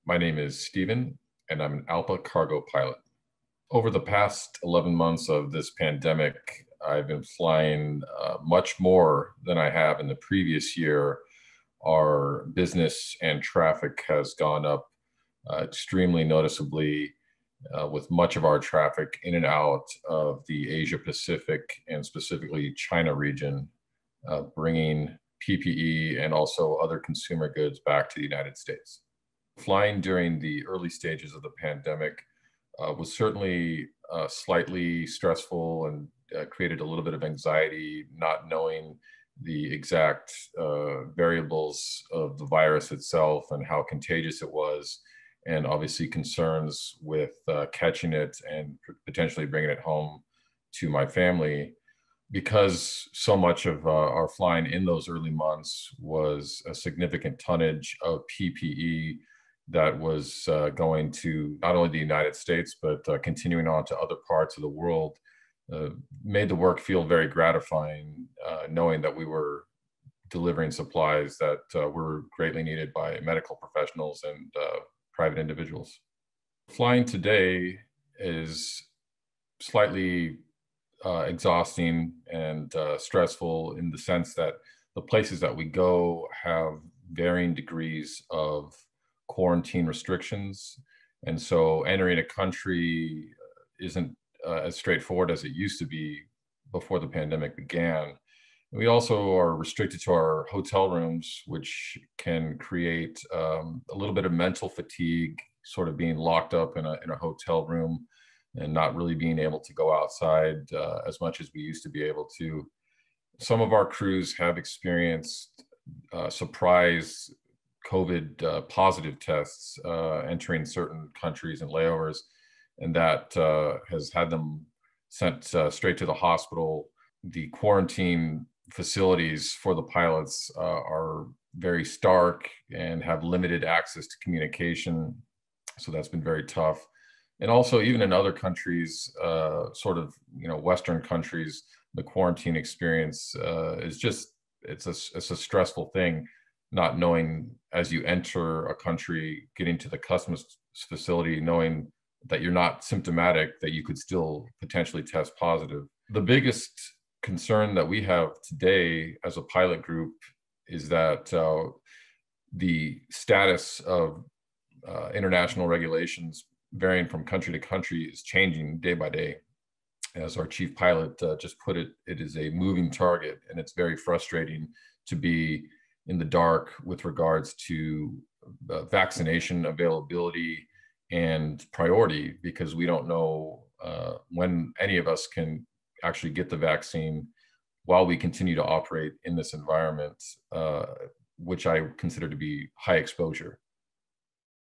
My name is Stephen, and I'm an ALPA cargo pilot. Over the past 11 months of this pandemic, I've been flying much more than I have in the previous year. Our business and traffic has gone up extremely noticeably, with much of our traffic in and out of the Asia Pacific and specifically China region, bringing PPE and also other consumer goods back to the United States. Flying during the early stages of the pandemic was certainly slightly stressful and created a little bit of anxiety, not knowing the exact variables of the virus itself and how contagious it was, and obviously concerns with catching it and potentially bringing it home to my family. Because so much of our flying in those early months was a significant tonnage of PPE that was going to not only the United States, but continuing on to other parts of the world, made the work feel very gratifying, knowing that we were delivering supplies that were greatly needed by medical professionals and private individuals. Flying today is slightly exhausting and stressful in the sense that the places that we go have varying degrees of quarantine restrictions. And so entering a country isn't as straightforward as it used to be before the pandemic began. We also are restricted to our hotel rooms, which can create a little bit of mental fatigue, sort of being locked up in a hotel room and not really being able to go outside as much as we used to be able to. Some of our crews have experienced surprise COVID positive tests entering certain countries and layovers, and that has had them sent straight to the hospital. The quarantine facilities for the pilots are very stark and have limited access to communication, so that's been very tough. And also, even in other countries, sort of, Western countries, the quarantine experience is just, it's a stressful thing, not knowing as you enter a country, getting to the customs facility, knowing that you're not symptomatic, that you could still potentially test positive. The biggest concern that we have today as a pilot group is that the status of international regulations varying from country to country is changing day by day. As our chief pilot just put it, it is a moving target, and it's very frustrating to be in the dark with regards to vaccination availability and priority, because we don't know when any of us can actually get the vaccine while we continue to operate in this environment, which I consider to be high exposure.